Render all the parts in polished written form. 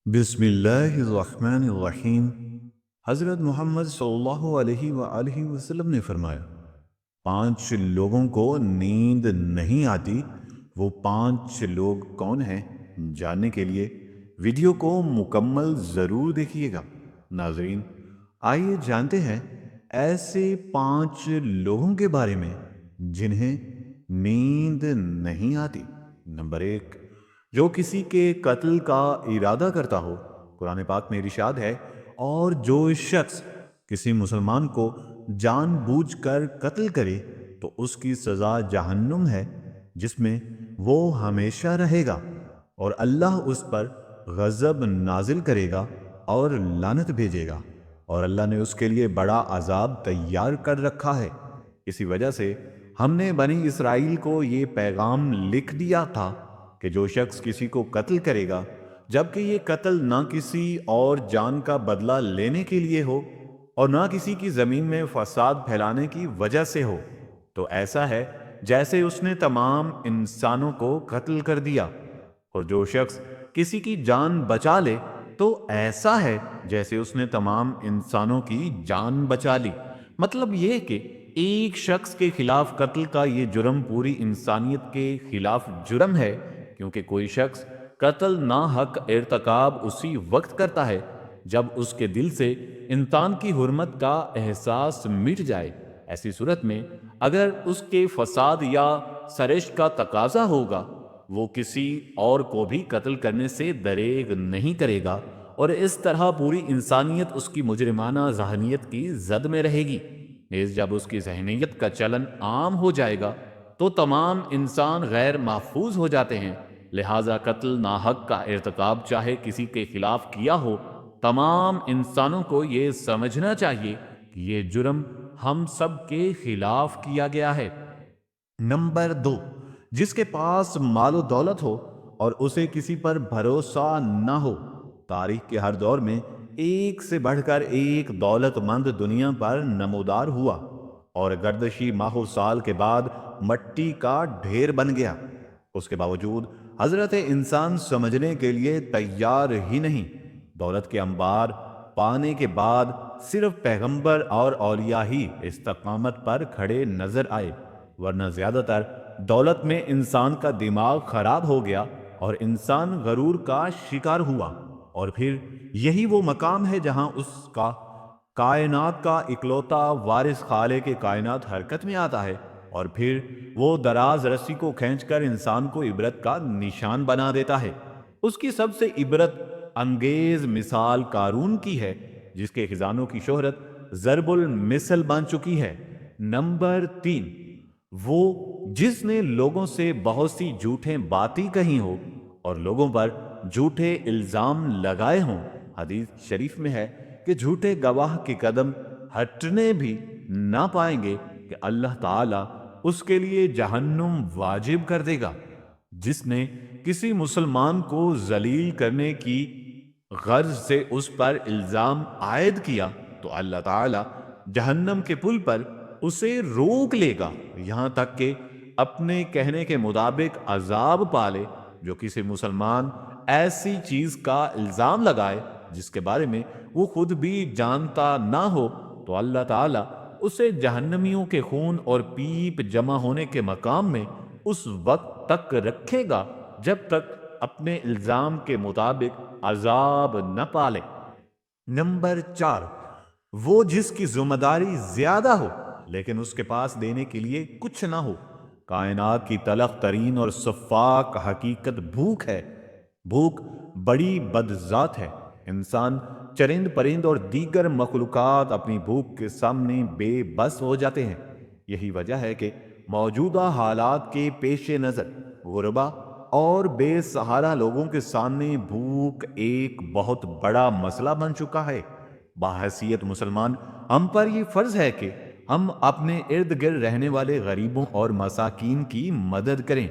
بسم اللہ الرحمن الرحیم۔ حضرت محمد صلی اللہ علیہ وآلہ وسلم نے فرمایا، 5 لوگوں کو نیند نہیں آتی۔ وہ 5 لوگ کون ہیں؟ جاننے کے لیے ویڈیو کو مکمل ضرور دیکھیے گا۔ ناظرین، آئیے جانتے ہیں ایسے 5 لوگوں کے بارے میں جنہیں نیند نہیں آتی۔ نمبر 1، جو کسی کے قتل کا ارادہ کرتا ہو۔ قرآن پاک میں ارشاد ہے، اور جو شخص کسی مسلمان کو جان بوجھ کر قتل کرے تو اس کی سزا جہنم ہے، جس میں وہ ہمیشہ رہے گا، اور اللہ اس پر غضب نازل کرے گا اور لعنت بھیجے گا، اور اللہ نے اس کے لیے بڑا عذاب تیار کر رکھا ہے۔ اسی وجہ سے ہم نے بنی اسرائیل کو یہ پیغام لکھ دیا تھا کہ جو شخص کسی کو قتل کرے گا، جبکہ یہ قتل نہ کسی اور جان کا بدلہ لینے کے لیے ہو اور نہ کسی کی زمین میں فساد پھیلانے کی وجہ سے ہو، تو ایسا ہے جیسے اس نے تمام انسانوں کو قتل کر دیا۔ اور جو شخص کسی کی جان بچا لے تو ایسا ہے جیسے اس نے تمام انسانوں کی جان بچا لی۔ مطلب یہ کہ ایک شخص کے خلاف قتل کا یہ جرم پوری انسانیت کے خلاف جرم ہے، کیونکہ کوئی شخص قتل ناحق ارتکاب اسی وقت کرتا ہے جب اس کے دل سے انسان کی حرمت کا احساس مٹ جائے۔ ایسی صورت میں اگر اس کے فساد یا سرشت کا تقاضا ہوگا، وہ کسی اور کو بھی قتل کرنے سے دریغ نہیں کرے گا، اور اس طرح پوری انسانیت اس کی مجرمانہ ذہنیت کی زد میں رہے گی۔ نیز جب اس کی ذہنیت کا چلن عام ہو جائے گا تو تمام انسان غیر محفوظ ہو جاتے ہیں۔ لہٰذا قتل ناحق کا ارتکاب چاہے کسی کے خلاف کیا ہو، تمام انسانوں کو یہ سمجھنا چاہیے کہ یہ جرم ہم سب کے خلاف کیا گیا ہے۔ نمبر 2، جس کے پاس مال و دولت ہو اور اسے کسی پر بھروسہ نہ ہو۔ تاریخ کے ہر دور میں ایک سے بڑھ کر ایک دولت مند دنیا پر نمودار ہوا، اور گردشی ماہ و سال کے بعد مٹی کا ڈھیر بن گیا۔ اس کے باوجود حضرت انسان سمجھنے کے لیے تیار ہی نہیں۔ دولت کے انبار پانے کے بعد صرف پیغمبر اور اولیاء ہی استقامت پر کھڑے نظر آئے، ورنہ زیادہ تر دولت میں انسان کا دماغ خراب ہو گیا اور انسان غرور کا شکار ہوا۔ اور پھر یہی وہ مقام ہے جہاں اس کا کائنات کا اکلوتا وارث خالق کے کائنات حرکت میں آتا ہے، اور پھر وہ دراز رسی کو کھینچ کر انسان کو عبرت کا نشان بنا دیتا ہے۔ اس کی سب سے عبرت انگیز مثال قارون کی ہے، جس کے خزانوں کی شہرت ضرب المثل بن چکی ہے۔ نمبر 3، وہ جس نے لوگوں سے بہت سی جھوٹیں باتیں کہی ہو اور لوگوں پر جھوٹے الزام لگائے ہوں۔ حدیث شریف میں ہے کہ جھوٹے گواہ کے قدم ہٹنے بھی نہ پائیں گے کہ اللہ تعالیٰ اس کے لیے جہنم واجب کر دے گا۔ جس نے کسی مسلمان کو ذلیل کرنے کی غرض سے اس پر الزام عائد کیا تو اللہ تعالیٰ جہنم کے پل پر اسے روک لے گا، یہاں تک کہ اپنے کہنے کے مطابق عذاب پالے۔ جو کسی مسلمان ایسی چیز کا الزام لگائے جس کے بارے میں وہ خود بھی جانتا نہ ہو تو اللہ تعالیٰ اسے جہنمیوں کے خون اور پیپ جمع ہونے کے مقام میں اس وقت تک رکھے گا جب تک اپنے الزام کے مطابق عذاب نہ پالے۔ نمبر 4، وہ جس کی ذمہ داری زیادہ ہو لیکن اس کے پاس دینے کے لیے کچھ نہ ہو۔ کائنات کی تلخ ترین اور شفاق حقیقت بھوک ہے۔ بھوک بڑی بدذات ہے۔ انسان، چرند پرند اور دیگر مخلوقات اپنی بھوک کے سامنے بے بس ہو جاتے ہیں۔ یہی وجہ ہے کہ موجودہ حالات کے پیش نظر غربا اور بے سہارا لوگوں کے سامنے بھوک ایک بہت بڑا مسئلہ بن چکا ہے۔ بحیثیت مسلمان ہم پر یہ فرض ہے کہ ہم اپنے ارد گرد رہنے والے غریبوں اور مساکین کی مدد کریں،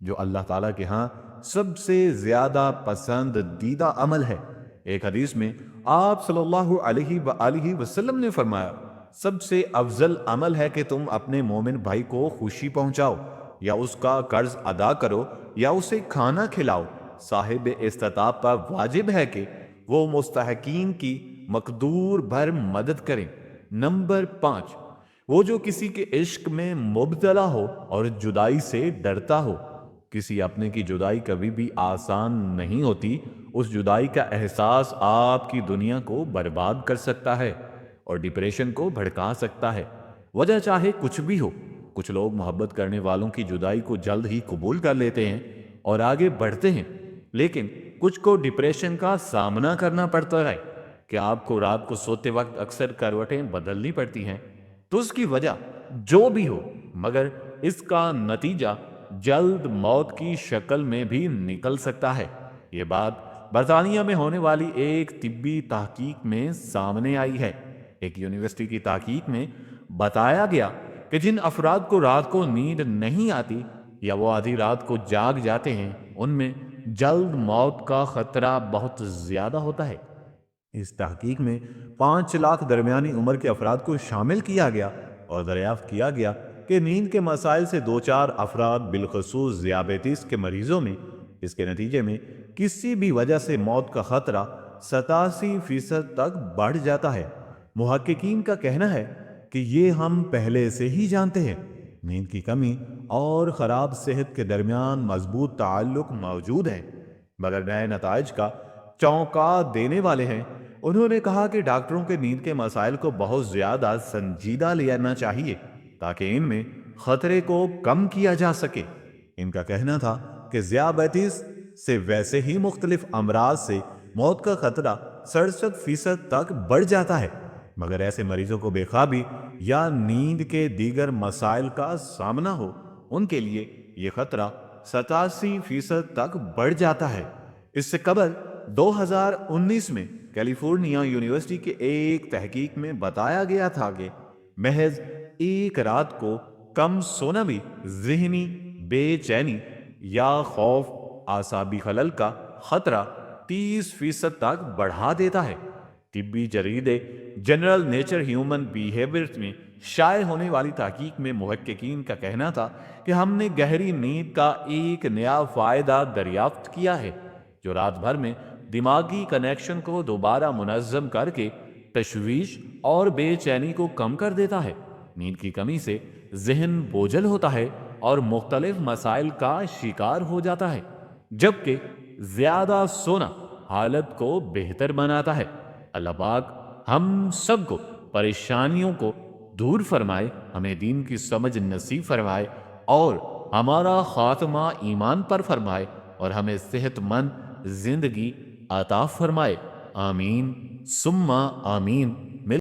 جو اللہ تعالیٰ کے ہاں سب سے زیادہ پسندیدہ عمل ہے۔ ایک حدیث میں آپ صلی اللہ علیہ وآلہ وسلم نے فرمایا، سب سے افضل عمل ہے کہ تم اپنے مومن بھائی کو خوشی پہنچاؤ، یا اس کا قرض ادا کرو، یا اسے کھانا کھلاؤ۔ صاحب استطاعت پر واجب ہے کہ وہ مستحقین کی مقدور بھر مدد کریں۔ نمبر 5، وہ جو کسی کے عشق میں مبتلا ہو اور جدائی سے ڈرتا ہو۔ کسی اپنے کی جدائی کبھی بھی آسان نہیں ہوتی۔ اس جدائی کا احساس آپ کی دنیا کو برباد کر سکتا ہے اور ڈپریشن کو بھڑکا سکتا ہے، وجہ چاہے کچھ بھی ہو۔ کچھ لوگ محبت کرنے والوں کی جدائی کو جلد ہی قبول کر لیتے ہیں اور آگے بڑھتے ہیں، لیکن کچھ کو ڈپریشن کا سامنا کرنا پڑتا ہے کہ آپ کو رات کو سوتے وقت اکثر کروٹیں بدلنی پڑتی ہیں۔ تو اس کی وجہ جو بھی ہو، مگر اس کا نتیجہ جلد موت کی شکل میں بھی نکل سکتا ہے۔ یہ بات برطانیہ میں ہونے والی ایک طبی تحقیق میں سامنے آئی ہے۔ ایک یونیورسٹی کی تحقیق میں بتایا گیا کہ جن افراد کو رات کو نیند نہیں آتی یا وہ آدھی رات کو جاگ جاتے ہیں، ان میں جلد موت کا خطرہ بہت زیادہ ہوتا ہے۔ اس تحقیق میں 5 لاکھ درمیانی عمر کے افراد کو شامل کیا گیا اور دریافت کیا گیا کہ نیند کے مسائل سے 2-4 افراد، بالخصوص ذیابیطس کے مریضوں میں، اس کے نتیجے میں کسی بھی وجہ سے موت کا خطرہ 87% تک بڑھ جاتا ہے۔ محققین کا کہنا ہے کہ یہ ہم پہلے سے ہی جانتے ہیں۔ نیند کی کمی اور خراب صحت کے درمیان مضبوط تعلق موجود ہے، مگر نئے نتائج کا چونکا دینے والے ہیں۔ انہوں نے کہا کہ ڈاکٹروں کے نیند کے مسائل کو بہت زیادہ سنجیدہ لینا چاہیے تاکہ ان میں خطرے کو کم کیا جا سکے۔ ان کا کہنا تھا کہ ذیابیطس سے ویسے ہی مختلف امراض سے موت کا خطرہ 67% تک بڑھ جاتا ہے، مگر ایسے مریضوں کو بے خوابی یا نیند کے دیگر مسائل کا سامنا ہو، ان کے لیے یہ خطرہ 87% تک بڑھ جاتا ہے۔ اس سے قبل 2019 میں کیلیفورنیا یونیورسٹی کے ایک تحقیق میں بتایا گیا تھا کہ محض ایک رات کو کم سونا بھی ذہنی بے چینی یا خوف، اعصابی خلل کا خطرہ 30% تک بڑھا دیتا ہے۔ طبی جریدے جنرل نیچر ہیومن بیہیویئر میں شائع ہونے والی تحقیق میں محققین کا کہنا تھا کہ ہم نے گہری نیند کا ایک نیا فائدہ دریافت کیا ہے جو رات بھر میں دماغی کنیکشن کو دوبارہ منظم کر کے تشویش اور بے چینی کو کم کر دیتا ہے۔ نیند کی کمی سے ذہن بوجھل ہوتا ہے اور مختلف مسائل کا شکار ہو جاتا ہے، جبکہ زیادہ سونا حالت کو بہتر بناتا ہے۔ اللہ پاک ہم سب کو پریشانیوں کو دور فرمائے، ہمیں دین کی سمجھ نصیب فرمائے اور ہمارا خاتمہ ایمان پر فرمائے اور ہمیں صحت مند زندگی عطا فرمائے۔ آمین ثم آمین۔